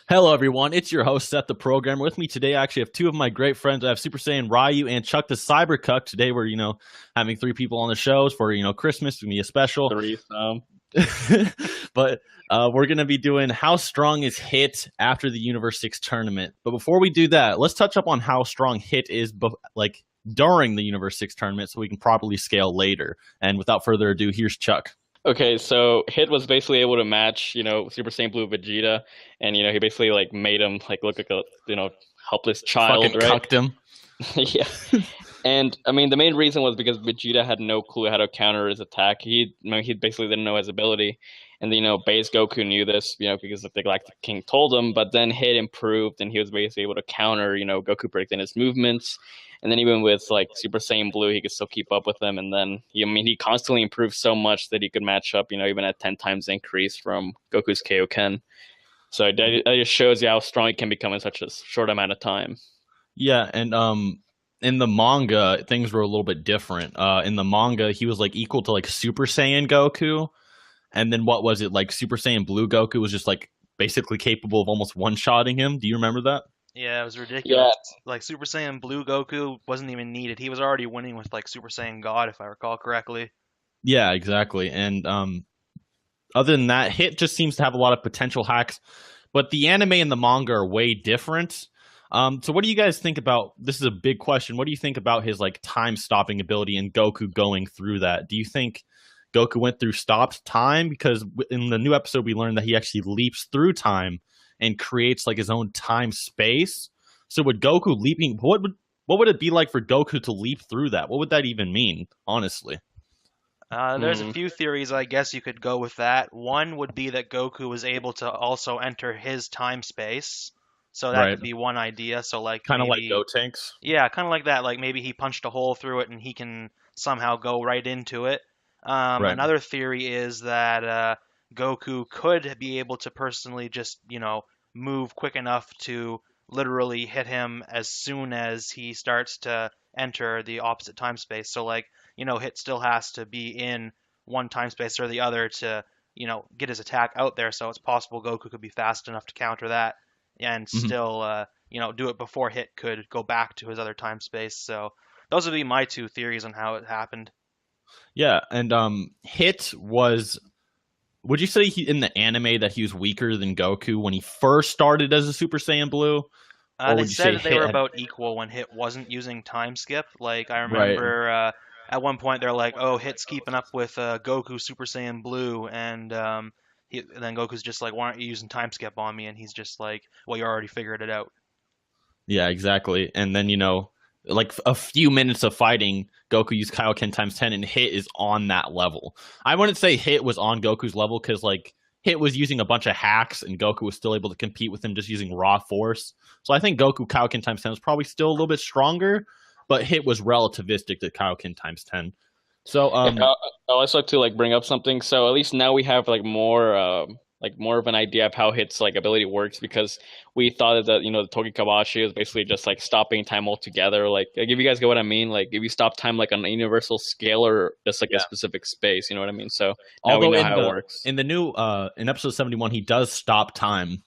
Hello, everyone. It's your host, Seth, the programmer. With me today, I actually have two of my great friends. I have Super Saiyan Ryu and Chuck the Cybercuck. Today, we're, having three people on the shows for, Christmas. It's going to be a special. Threesome. But we're going to be doing how strong is Hit after the Universe 6 tournament. But before we do that, let's touch up on how strong Hit is, during the Universe 6 tournament so we can properly scale later. And without further ado, here's Chuck. Okay, so Hit was basically able to match, Super Saiyan Blue Vegeta, and he basically made him look like a helpless child, Fucking right? cucked him. Yeah. And I mean, the main reason was because Vegeta had no clue how to counter his attack. He basically didn't know his ability, and base Goku knew this, because the Galactic King told him. But then Hit improved, and he was basically able to counter, Goku predicting his movements, and then even with Super Saiyan Blue, he could still keep up with him. And then he constantly improved so much that he could match up, even at 10 times increase from Goku's Kaioken. So that just shows you how strong he can become in such a short amount of time. Yeah, and in the manga, things were a little bit different. In the manga, he was equal to Super Saiyan Goku, and then what was it Super Saiyan Blue Goku was just basically capable of almost one-shotting him. Do you remember that? Yeah, it was ridiculous. Yeah. Super Saiyan Blue Goku wasn't even needed. He was already winning with Super Saiyan God, if I recall correctly. Yeah, exactly. And other than that, Hit just seems to have a lot of potential hacks, but the anime and the manga are way different. So what do you guys think about, this is a big question, what do you think about his time stopping ability and Goku going through that? Do you think Goku went through stopped time? Because in the new episode we learned that he actually leaps through time and creates his own time space. So would Goku leaping, what would it be like for Goku to leap through that? What would that even mean, honestly? There's a few theories, I guess you could go with that. One would be that Goku was able to also enter his time space. So that Right. could be one idea. So Kind of like maybe, Gotenks. yeah, kind of like that. Maybe he punched a hole through it and he can somehow go right into it. Right. Another theory is that Goku could be able to personally just, move quick enough to literally hit him as soon as he starts to enter the opposite time space. So Hit still has to be in one time space or the other to, get his attack out there. So it's possible Goku could be fast enough to counter that and Mhm. still, do it before Hit could go back to his other time space. So those would be my two theories on how it happened. Yeah, and Hit was. Would you say in the anime that he was weaker than Goku when he first started as a Super Saiyan Blue, or They would you say said that they Hit were had? about equal when Hit wasn't using time skip. I Right. remember at one point they're like, "Oh, Hit's keeping up with Goku Super Saiyan Blue," and then Goku's just like, "Why aren't you using time skip on me?" And he's just like, "Well, you already figured it out." Yeah, exactly. And then a few minutes of fighting, Goku used Kaioken times 10, and Hit is on that level. I wouldn't say Hit was on Goku's level because Hit was using a bunch of hacks, and Goku was still able to compete with him just using raw force. So I think Goku Kaioken times 10 was probably still a little bit stronger, but Hit was relativistic to Kaioken times 10. So Yeah, I also like to bring up something. So at least now we have more of an idea of how Hit's ability works, because we thought that the Togi Kawashi is basically just stopping time altogether. If you guys get what I mean, if you stop time on a universal scale or just a Yeah. specific space, you know what I mean? So now we Although know how it works. in the new in episode 71 he does stop time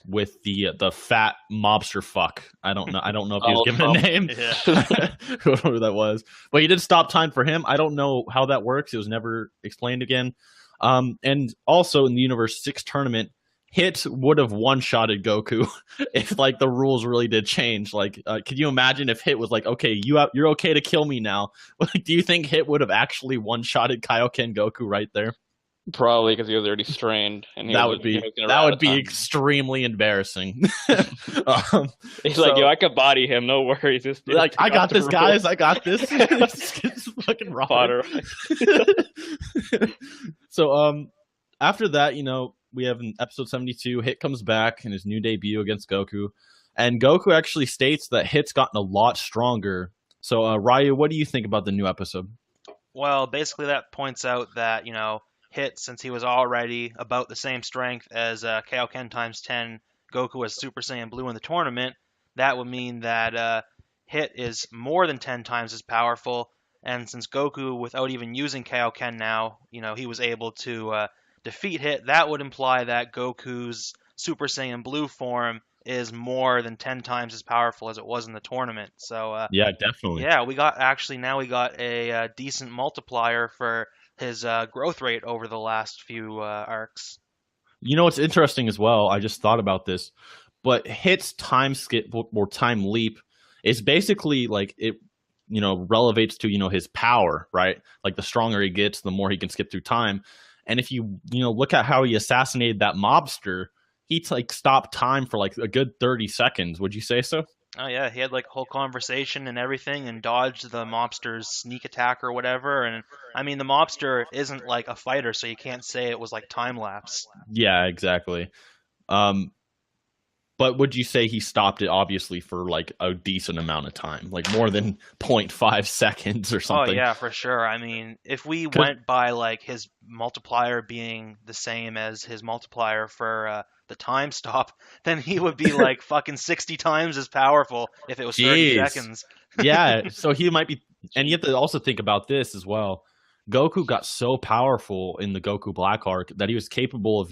with the fat mobster fuck. I don't know if he was Donald given Trump. a name. Yeah. Whoever that was. But he did stop time for him. I don't know how that works. It was never explained again. And also in the Universe 6 tournament, Hit would have one-shotted Goku if the rules really did change. Could you imagine if Hit was okay, you're okay to kill me now? Do you think Hit would have actually one-shotted Kaioken Goku right there? Probably because he was already strained and That would be extremely embarrassing. He's so, yo, I could body him, no worries. Just, I got this, guys. I got this. It's fucking Potter. So, after that, we have in episode 72, Hit comes back in his new debut against Goku, and Goku actually states that Hit's gotten a lot stronger. So, Ryu, what do you think about the new episode? Well, basically that points out that, Hit, since he was already about the same strength as Kaioken times 10, Goku as Super Saiyan Blue in the tournament, that would mean that Hit is more than 10 times as powerful. And since Goku, without even using Kaioken now, he was able to defeat Hit, that would imply that Goku's Super Saiyan Blue form is more than 10 times as powerful as it was in the tournament. So Yeah, definitely. yeah, we got a decent multiplier for his growth rate over the last few arcs. You know what's interesting as well? I just thought about this, but Hit's time skip or time leap is basically like it, relevates to his power, right? Like the stronger he gets, the more he can skip through time. And if you look at how he assassinated that mobster, he like stopped time for like a good 30 seconds. Would you say so? Oh yeah, he had like a whole conversation and everything, and dodged the mobster's sneak attack or whatever. And I mean, the mobster isn't like a fighter, so you can't say it was like time lapse. Yeah, exactly. Um, but would you say he stopped it obviously for like a decent amount of time, like more than 0.5 seconds or Oh something? yeah, for sure. I mean, if we 'Cause- went by like his multiplier being the same as his multiplier for the time stop, then he would be like fucking 60 times as powerful if it was 30 Jeez. seconds. Yeah, so he might be, and you have to also think about this as well. Goku got so powerful in the Goku Black Arc that he was capable of,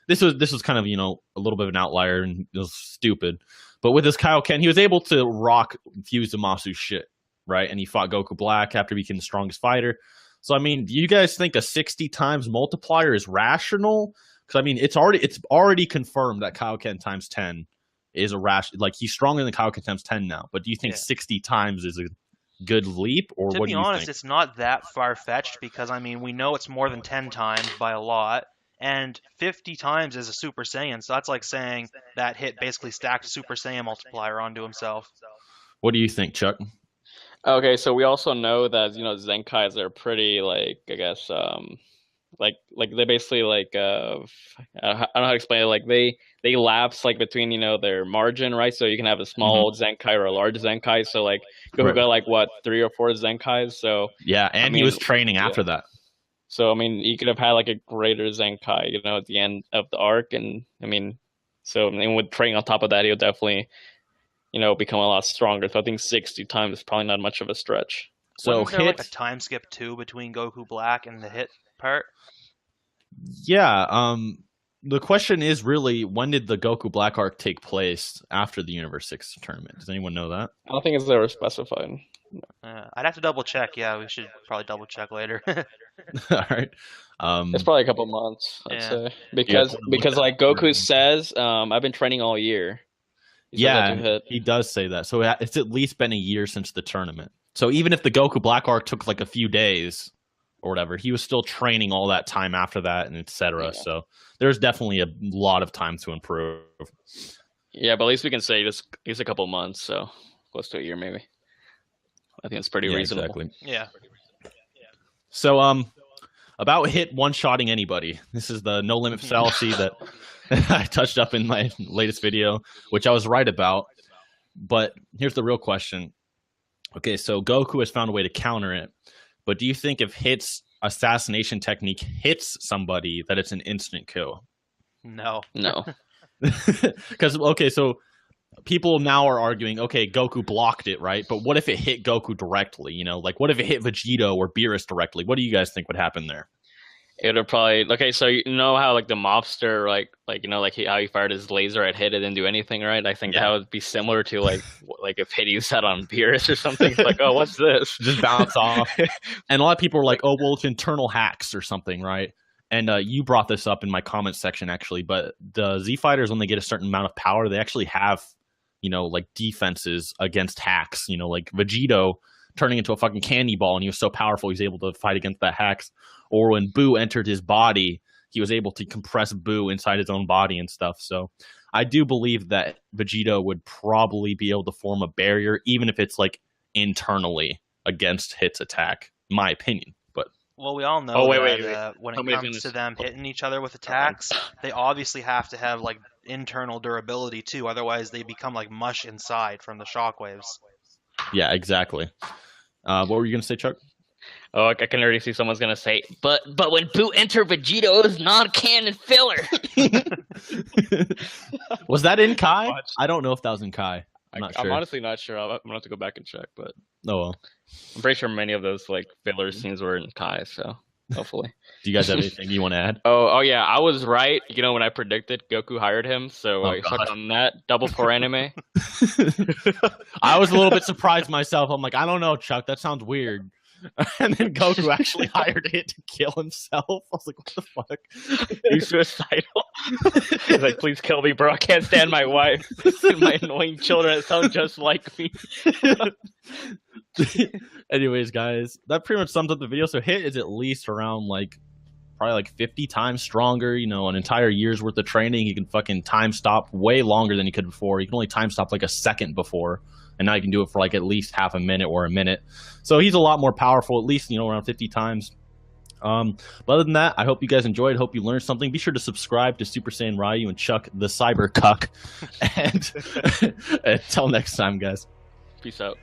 this was kind of, a little bit of an outlier and it was stupid. But with his Kaioken, he was able to rock Fuse Zamasu's shit, right? And he fought Goku Black after becoming the strongest fighter. So I mean, do you guys think a 60 times multiplier is rational? Because I mean, it's already confirmed that Kaioken times 10 is a like he's stronger than Kaioken times 10 now. But do you think Yeah. 60 times is a good leap, or To what be do you honest, think? it's not that far-fetched because I mean, we know it's more than 10 times by a lot, and 50 times is a Super Saiyan, so that's like saying that Hit basically stacked a Super Saiyan multiplier onto himself. What do you think, Chuck? Okay, so we also know that Zenkais are pretty like I guess like they basically like I don't know how to explain it, like they lapse like between their margin, right? So you can have a small Zenkai or a large Zenkai. So like Goku Right. got like what 3 or 4 Zenkais. So Yeah, I and he mean, was training yeah. after that. So I mean, he could have had like a greater Zenkai, at the end of the arc, and I mean, and with training on top of that, he'll definitely become a lot stronger. So I think 60 times is probably not much of a stretch. So Wasn't there like a Hit, time skip too between Goku Black and the Hit part? yeah. The question is really, when did the Goku Black Arc take place after the Universe 6 tournament? Does anyone know that? I don't think it's ever specified. I'd have to double check. Yeah, we should probably double check later. All right. It's probably a couple months, I'd Yeah. say, because like Goku says, I've been training all year. He says that to Yeah, Hit. he does say that. So it's at least been a year since the tournament. So even if the Goku Black Arc took like a few days or whatever, he was still training all that time after that and etc. Yeah. So there's definitely a lot of time to improve. Yeah, but at least we can say just at least a couple months, so close to a year maybe. I think it's pretty Yeah, reasonable. exactly. Yeah. So about Hit one-shotting anybody. This is the no limit fallacy that I touched up in my latest video, which I was right about. But here's the real question. Okay, so Goku has found a way to counter it. But do you think if Hit's assassination technique hits somebody, that it's an instant kill? No. No. Because, okay, so people now are arguing, okay, Goku blocked it, right? But what if it hit Goku directly? Like what if it hit Vegito or Beerus directly? What do you guys think would happen there? It would probably so you know how like the mobster how he fired his laser at Hit, it didn't do anything, right? I think Yeah. that would be similar to like if Hit used that on Beerus or something. It's like, oh, what's this? Just bounce off. And a lot of people are like, oh, well, it's internal hacks or something, right? And you brought this up in my comment section, actually. But the Z fighters, when they get a certain amount of power, they actually have, like defenses against hacks. Like Vegito turning into a fucking candy ball, and he was so powerful, he was able to fight against that hacks. Or when Boo entered his body, he was able to compress Boo inside his own body and stuff. So I do believe that Vegito would probably be able to form a barrier, even if it's like internally against Hit's attack, in my opinion. But Well, we all know Oh, wait, that wait. when it Somebody's comes gonna to them hitting each other with attacks, they obviously have to have like internal durability too. Otherwise, they become like mush inside from the shockwaves. yeah, exactly. What were you gonna say, Chuck? Oh, I can already see someone's gonna say, but when Boo entered Vegito, it was non-canon filler. Was that in Kai? Watch. I don't know if that was in Kai. I'm not I'm sure. honestly not sure. I'm gonna have to go back and check, but Oh well. I'm pretty sure many of those like filler scenes were in Kai. So hopefully. Do you guys have anything you want to add? Oh yeah, I was right. You know, when I predicted Goku hired him, so I God. sucked on that. Double poor anime. I was a little bit surprised myself. I'm like, I don't know, Chuck. That sounds weird. And then Goku actually hired Hit to kill himself. I was like, what the fuck? He's suicidal. He's like, please kill me, bro. I can't stand my wife and my annoying children that sound just like me. Anyways, guys, that pretty much sums up the video. So Hit is at least around probably like 50 times stronger. You know, an entire year's worth of training. He can fucking time stop way longer than he could before. He can only time stop like a second before, and now he can do it for like at least half a minute or a minute. So he's a lot more powerful, at least, you know, around 50 times. But other than that, I hope you guys enjoyed. Hope you learned something. Be sure to subscribe to Super Saiyan Ryu and Chuck the Cyber Cuck. And until next time, guys. Peace out.